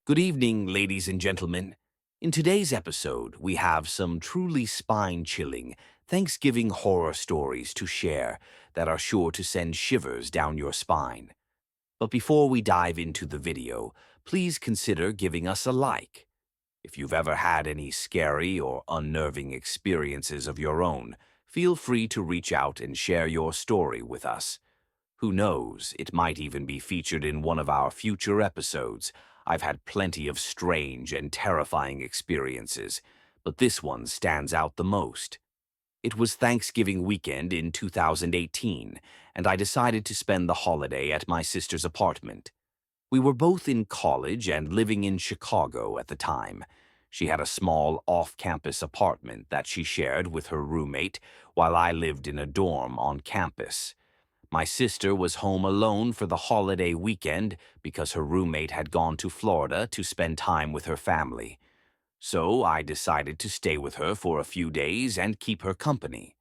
Good evening, ladies and gentlemen. In today's episode, we have some truly spine-chilling Thanksgiving horror stories to share that are sure to send shivers down your spine. But before we dive into the video, please consider giving us a like. If you've ever had any scary or unnerving experiences of your own, feel free to reach out and share your story with us. Who knows, it might even be featured in one of our future episodes. I've had plenty of strange and terrifying experiences, but this one stands out the most. It was Thanksgiving weekend in 2018, and I decided to spend the holiday at my sister's apartment. We were both in college and living in Chicago at the time. She had a small off-campus apartment that she shared with her roommate, while I lived in a dorm on campus. My sister was home alone for the holiday weekend because her roommate had gone to Florida to spend time with her family. So I decided to stay with her for a few days and keep her company.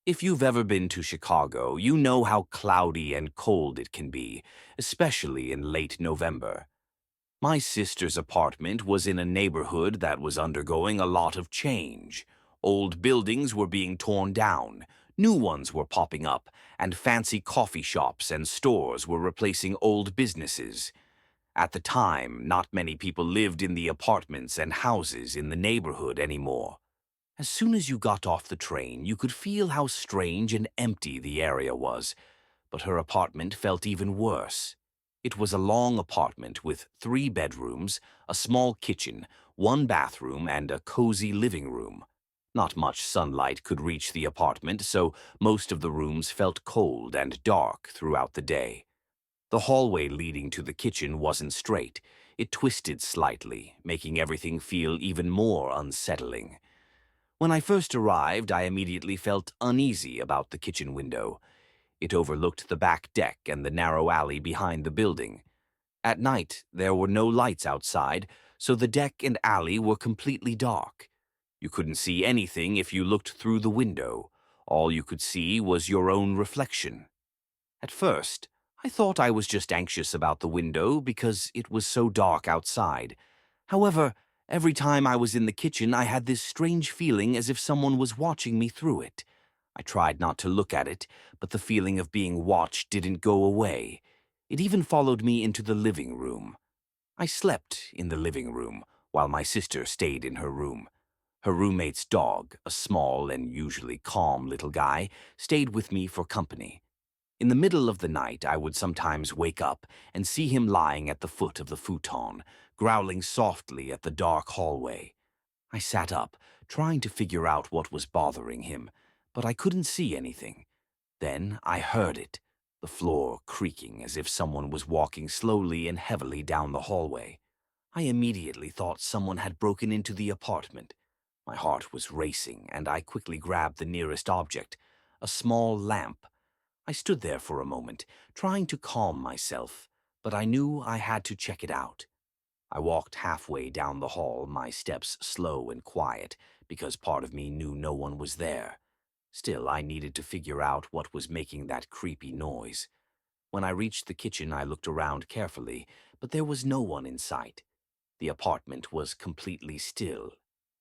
If you've ever been to Chicago, you know how cloudy and cold it can be, especially in late November. My sister's apartment was in a neighborhood that was undergoing a lot of change. Old buildings were being torn down, new ones were popping up, and fancy coffee shops and stores were replacing old businesses. At the time, not many people lived in the apartments and houses in the neighborhood anymore. As soon as you got off the train, you could feel how strange and empty the area was, but her apartment felt even worse. It was a long apartment with 3 bedrooms, a small kitchen, one bathroom, and a cozy living room. Not much sunlight could reach the apartment, so most of the rooms felt cold and dark throughout the day. The hallway leading to the kitchen wasn't straight. It twisted slightly, making everything feel even more unsettling. When I first arrived, I immediately felt uneasy about the kitchen window. It overlooked the back deck and the narrow alley behind the building. At night, there were no lights outside, so the deck and alley were completely dark. You couldn't see anything if you looked through the window. All you could see was your own reflection. At first, I thought I was just anxious about the window because it was so dark outside. However, every time I was in the kitchen, I had this strange feeling as if someone was watching me through it. I tried not to look at it, but the feeling of being watched didn't go away. It even followed me into the living room. I slept in the living room while my sister stayed in her room. Her roommate's dog, a small and usually calm little guy, stayed with me for company. In the middle of the night, I would sometimes wake up and see him lying at the foot of the futon, growling softly at the dark hallway. I sat up, trying to figure out what was bothering him, but I couldn't see anything. Then I heard it, the floor creaking as if someone was walking slowly and heavily down the hallway. I immediately thought someone had broken into the apartment. My heart was racing, and I quickly grabbed the nearest object, a small lamp. I stood there for a moment, trying to calm myself, but I knew I had to check it out. I walked halfway down the hall, my steps slow and quiet, because part of me knew no one was there. Still, I needed to figure out what was making that creepy noise. When I reached the kitchen, I looked around carefully, but there was no one in sight. The apartment was completely still.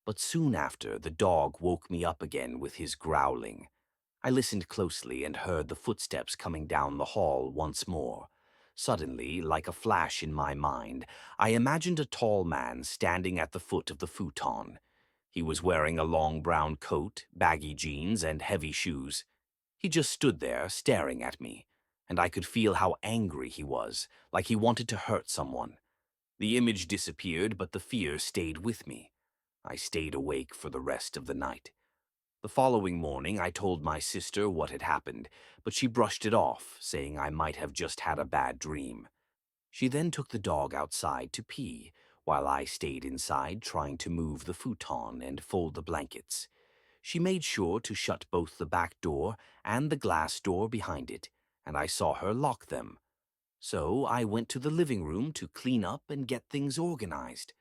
But soon after, the dog woke me up again with his growling. I listened closely and heard the footsteps coming down the hall once more. Suddenly, like a flash in my mind, I imagined a tall man standing at the foot of the futon. He was wearing a long brown coat, baggy jeans, and heavy shoes. He just stood there, staring at me, and I could feel how angry he was, like he wanted to hurt someone. The image disappeared, but the fear stayed with me. I stayed awake for the rest of the night. The following morning, I told my sister what had happened, but she brushed it off, saying I might have just had a bad dream. She then took the dog outside to pee, while I stayed inside trying to move the futon and fold the blankets. She made sure to shut both the back door and the glass door behind it, and I saw her lock them. So I went to the living room to clean up and get things organized.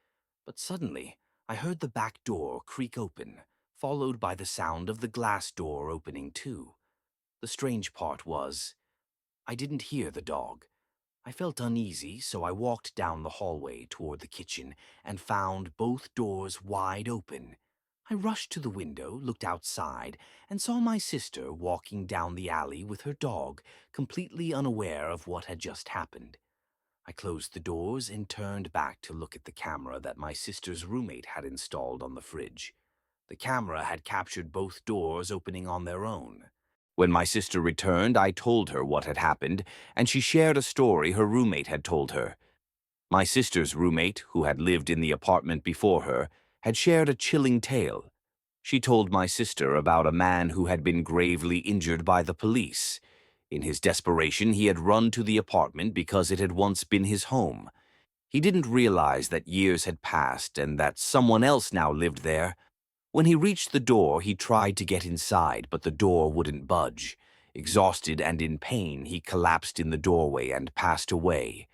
But suddenly, I heard the back door creak open, followed by the sound of the glass door opening too. The strange part was, I didn't hear the dog. I felt uneasy, so I walked down the hallway toward the kitchen and found both doors wide open. I rushed to the window, looked outside, and saw my sister walking down the alley with her dog, completely unaware of what had just happened. I closed the doors and turned back to look at the camera that my sister's roommate had installed on the fridge. The camera had captured both doors opening on their own. When my sister returned, I told her what had happened, and she shared a story her roommate had told her. My sister's roommate, who had lived in the apartment before her, had shared a chilling tale. She told my sister about a man who had been gravely injured by the police. In his desperation, he had run to the apartment because it had once been his home. He didn't realize that years had passed and that someone else now lived there. When he reached the door, he tried to get inside, but the door wouldn't budge. Exhausted and in pain, he collapsed in the doorway and passed away.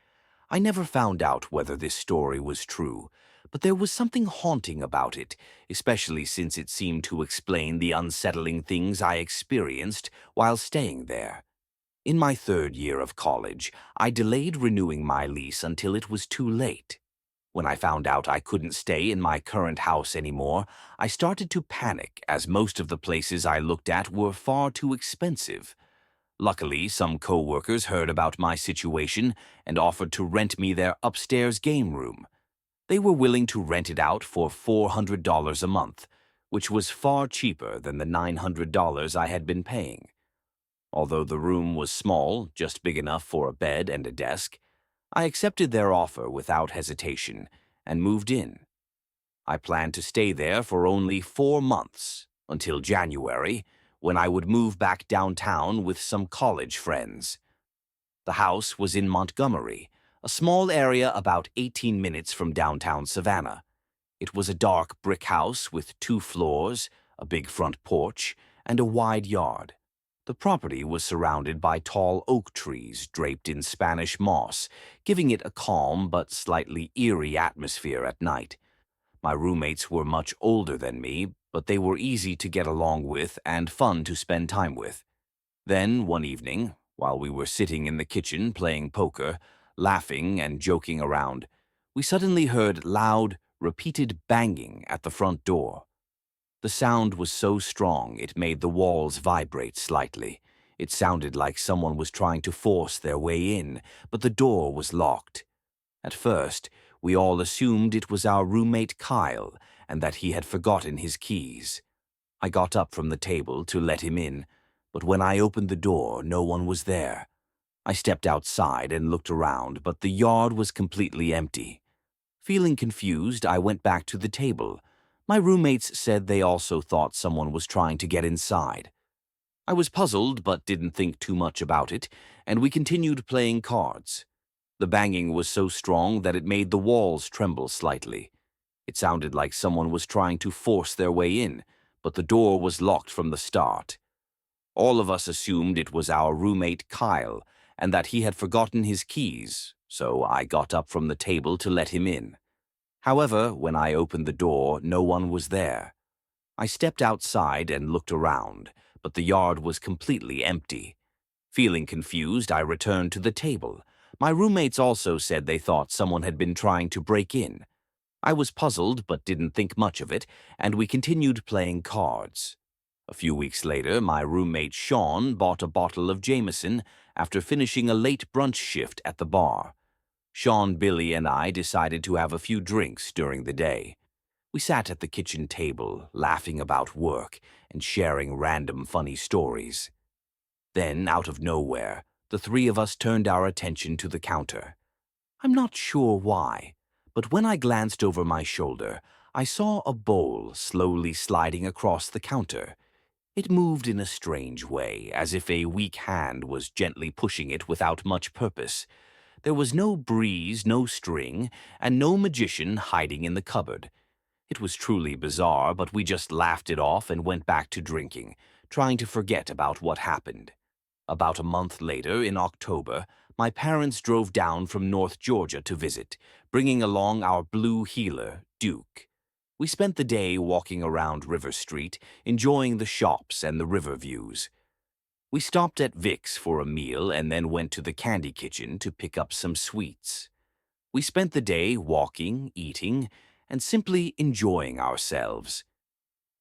I never found out whether this story was true, but there was something haunting about it, especially since it seemed to explain the unsettling things I experienced while staying there. In my third year of college, I delayed renewing my lease until it was too late. When I found out I couldn't stay in my current house anymore, I started to panic as most of the places I looked at were far too expensive. Luckily, some coworkers heard about my situation and offered to rent me their upstairs game room. They were willing to rent it out for $400 a month, which was far cheaper than the $900 I had been paying. Although the room was small, just big enough for a bed and a desk, I accepted their offer without hesitation and moved in. I planned to stay there for only 4 months, until January, when I would move back downtown with some college friends. The house was in Montgomery, a small area about 18 minutes from downtown Savannah. It was a dark brick house with 2 floors, a big front porch, and a wide yard. The property was surrounded by tall oak trees draped in Spanish moss, giving it a calm but slightly eerie atmosphere at night. My roommates were much older than me, but they were easy to get along with and fun to spend time with. Then, one evening, while we were sitting in the kitchen playing poker, laughing and joking around, we suddenly heard loud, repeated banging at the front door. The sound was so strong it made the walls vibrate slightly. It sounded like someone was trying to force their way in, but the door was locked. At first, we all assumed it was our roommate Kyle and that he had forgotten his keys. I got up from the table to let him in, but when I opened the door, no one was there. I stepped outside and looked around, but the yard was completely empty. Feeling confused, I went back to the table. My roommates said they also thought someone was trying to get inside. I was puzzled but didn't think too much about it, and we continued playing cards. The banging was so strong that it made the walls tremble slightly. It sounded like someone was trying to force their way in, but the door was locked from the start. All of us assumed it was our roommate Kyle and that he had forgotten his keys, so I got up from the table to let him in. However, when I opened the door, no one was there. I stepped outside and looked around, but the yard was completely empty. Feeling confused, I returned to the table. My roommates also said they thought someone had been trying to break in. I was puzzled but didn't think much of it, and we continued playing cards. A few weeks later, my roommate Sean bought a bottle of Jameson after finishing a late brunch shift at the bar. Sean, Billy, and I decided to have a few drinks during the day. We sat at the kitchen table, laughing about work and sharing random funny stories. Then, out of nowhere, the 3 of us turned our attention to the counter. I'm not sure why, but when I glanced over my shoulder, I saw a bowl slowly sliding across the counter. It moved in a strange way, as if a weak hand was gently pushing it without much purpose. There was no breeze, no string, and no magician hiding in the cupboard. It was truly bizarre, but we just laughed it off and went back to drinking, trying to forget about what happened. About a month later, in October, my parents drove down from North Georgia to visit, bringing along our blue heeler, Duke. We spent the day walking around River Street, enjoying the shops and the river views. We stopped at Vic's for a meal and then went to the candy kitchen to pick up some sweets. We spent the day walking, eating, and simply enjoying ourselves.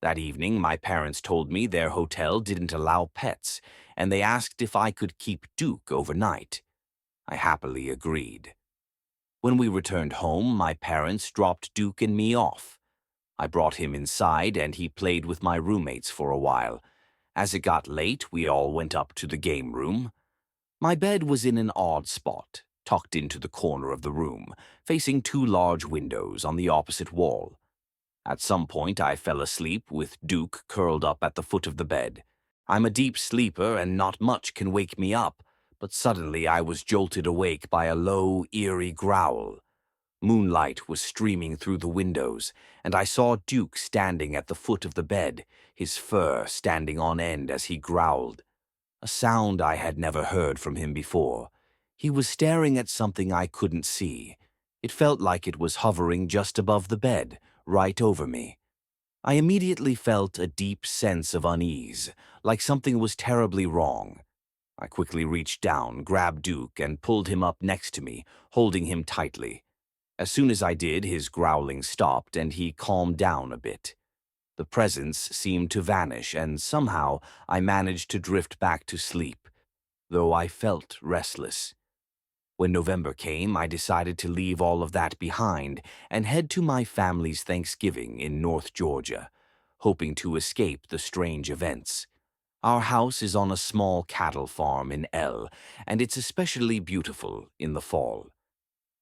That evening, my parents told me their hotel didn't allow pets, and they asked if I could keep Duke overnight. I happily agreed. When we returned home, my parents dropped Duke and me off. I brought him inside, and he played with my roommates for a while. As it got late, we all went up to the game room. My bed was in an odd spot, tucked into the corner of the room, facing two large windows on the opposite wall. At some point, I fell asleep with Duke curled up at the foot of the bed. I'm a deep sleeper and not much can wake me up, but suddenly I was jolted awake by a low, eerie growl. Moonlight was streaming through the windows, and I saw Duke standing at the foot of the bed, his fur standing on end as he growled. A sound I had never heard from him before. He was staring at something I couldn't see. It felt like it was hovering just above the bed, right over me. I immediately felt a deep sense of unease, like something was terribly wrong. I quickly reached down, grabbed Duke, and pulled him up next to me, holding him tightly. As soon as I did, his growling stopped and he calmed down a bit. The presence seemed to vanish, and somehow I managed to drift back to sleep, though I felt restless. When November came, I decided to leave all of that behind and head to my family's Thanksgiving in North Georgia, hoping to escape the strange events. Our house is on a small cattle farm in L, and it's especially beautiful in the fall.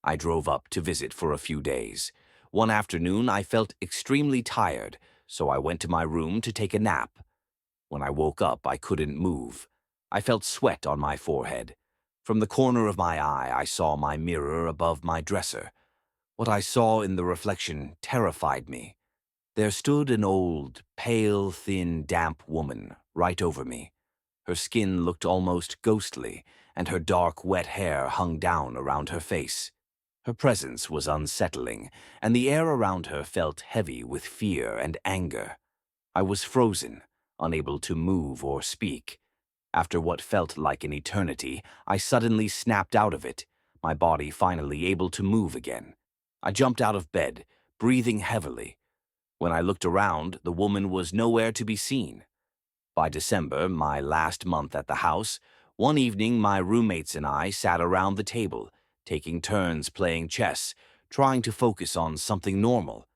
I drove up to visit for a few days. One afternoon, I felt extremely tired, so I went to my room to take a nap. When I woke up, I couldn't move. I felt sweat on my forehead. From the corner of my eye, I saw my mirror above my dresser. What I saw in the reflection terrified me. There stood an old, pale, thin, damp woman right over me. Her skin looked almost ghostly, and her dark, wet hair hung down around her face. Her presence was unsettling, and the air around her felt heavy with fear and anger. I was frozen, unable to move or speak. After what felt like an eternity, I suddenly snapped out of it, my body finally able to move again. I jumped out of bed, breathing heavily. When I looked around, the woman was nowhere to be seen. By December, my last month at the house, one evening my roommates and I sat around the table, taking turns playing chess, trying to focus on something normal.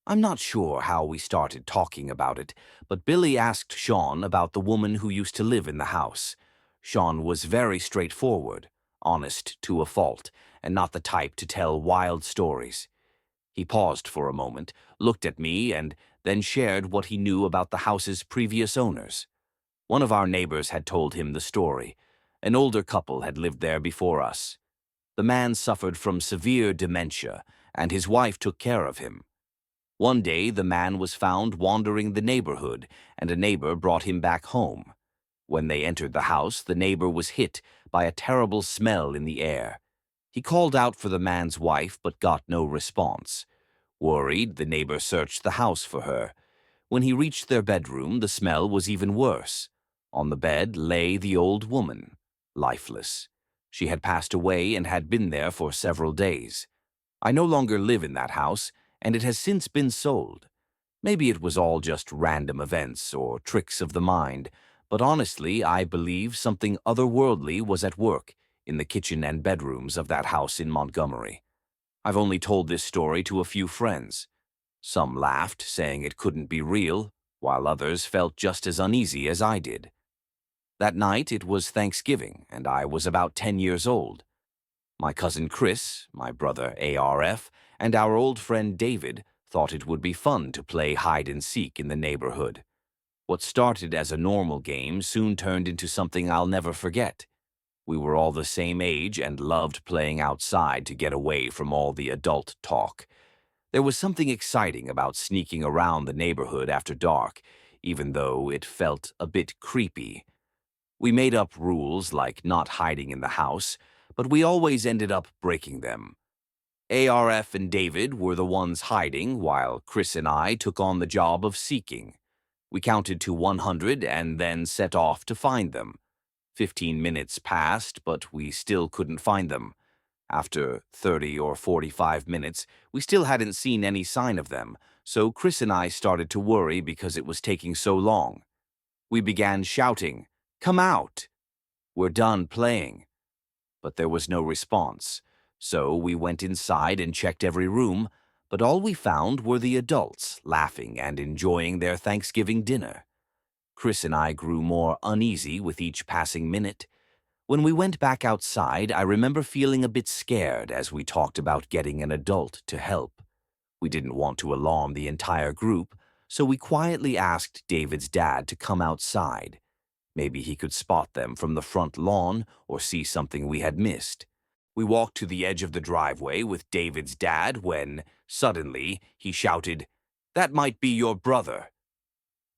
I'm not sure how we started talking about it, but Billy asked Sean about the woman who used to live in the house. Sean was very straightforward, honest to a fault, and not the type to tell wild stories. He paused for a moment, looked at me, and then shared what he knew about the house's previous owners. One of our neighbors had told him the story. An older couple had lived there before us. The man suffered from severe dementia, and his wife took care of him. One day, the man was found wandering the neighborhood, and a neighbor brought him back home. When they entered the house, the neighbor was hit by a terrible smell in the air. He called out for the man's wife, but got no response. Worried, the neighbor searched the house for her. When he reached their bedroom, the smell was even worse. On the bed lay the old woman, lifeless. She had passed away and had been there for several days. I no longer live in that house, and it has since been sold. Maybe it was all just random events or tricks of the mind, but honestly, I believe something otherworldly was at work in the kitchen and bedrooms of that house in Montgomery. I've only told this story to a few friends. Some laughed, saying it couldn't be real, while others felt just as uneasy as I did. That night it was Thanksgiving, and I was about 10 years old. My cousin Chris, my brother ARF, and our old friend David thought it would be fun to play hide-and-seek in the neighborhood. What started as a normal game soon turned into something I'll never forget. We were all the same age and loved playing outside to get away from all the adult talk. There was something exciting about sneaking around the neighborhood after dark, even though it felt a bit creepy. We made up rules like not hiding in the house, but we always ended up breaking them. ARF and David were the ones hiding, while Chris and I took on the job of seeking. We counted to 100 and then set off to find them. 15 minutes passed, but we still couldn't find them. After 30 or 45 minutes, we still hadn't seen any sign of them, so Chris and I started to worry because it was taking so long. We began shouting, "Come out! We're done playing." But there was no response, so we went inside and checked every room, but all we found were the adults laughing and enjoying their Thanksgiving dinner. Chris and I grew more uneasy with each passing minute. When we went back outside, I remember feeling a bit scared as we talked about getting an adult to help. We didn't want to alarm the entire group, so we quietly asked David's dad to come outside. Maybe he could spot them from the front lawn or see something we had missed. We walked to the edge of the driveway with David's dad when, suddenly, he shouted, "That might be your brother."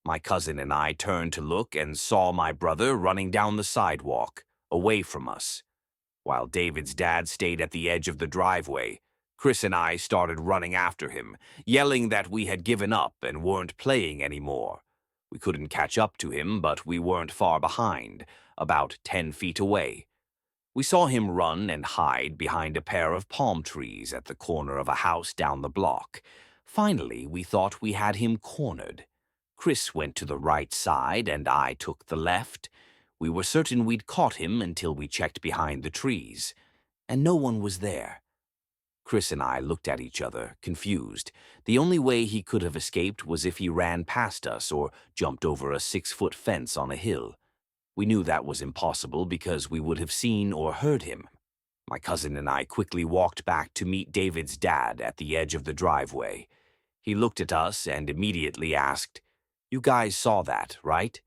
My cousin and I turned to look and saw my brother running down the sidewalk, away from us. While David's dad stayed at the edge of the driveway, Chris and I started running after him, yelling that we had given up and weren't playing anymore. We couldn't catch up to him, but we weren't far behind, about 10 feet away. We saw him run and hide behind a pair of palm trees at the corner of a house down the block. Finally, we thought we had him cornered. Chris went to the right side and I took the left. We were certain we'd caught him until we checked behind the trees, and no one was there. Chris and I looked at each other, confused. The only way he could have escaped was if he ran past us or jumped over a 6-foot fence on a hill. We knew that was impossible because we would have seen or heard him. My cousin and I quickly walked back to meet David's dad at the edge of the driveway. He looked at us and immediately asked, "You guys saw that, right?"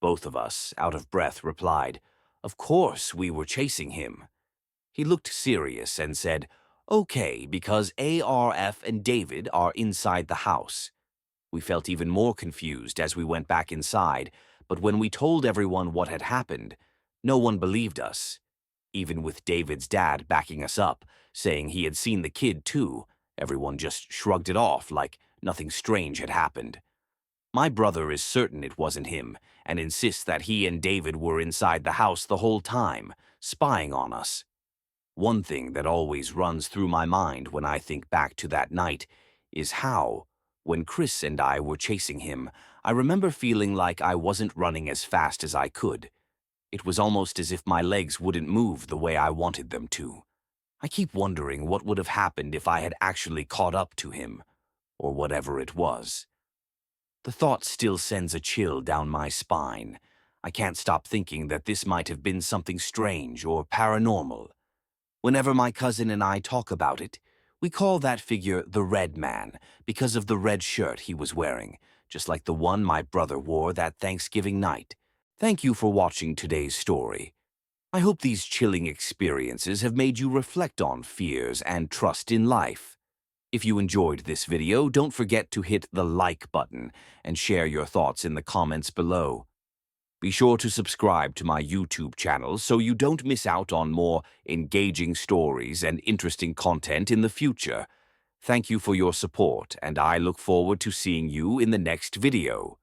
Both of us, out of breath, replied, "Of course, we were chasing him." He looked serious and said, "Okay, because ARF and David are inside the house." We felt even more confused as we went back inside, but when we told everyone what had happened, no one believed us. Even with David's dad backing us up, saying he had seen the kid too, everyone just shrugged it off like nothing strange had happened. My brother is certain it wasn't him and insists that he and David were inside the house the whole time, spying on us. One thing that always runs through my mind when I think back to that night is how, when Chris and I were chasing him, I remember feeling like I wasn't running as fast as I could. It was almost as if my legs wouldn't move the way I wanted them to. I keep wondering what would have happened if I had actually caught up to him, or whatever it was. The thought still sends a chill down my spine. I can't stop thinking that this might have been something strange or paranormal. Whenever my cousin and I talk about it, we call that figure the Red Man because of the red shirt he was wearing, just like the one my brother wore that Thanksgiving night. Thank you for watching today's story. I hope these chilling experiences have made you reflect on fears and trust in life. If you enjoyed this video, don't forget to hit the like button and share your thoughts in the comments below. Be sure to subscribe to my YouTube channel so you don't miss out on more engaging stories and interesting content in the future. Thank you for your support, and I look forward to seeing you in the next video.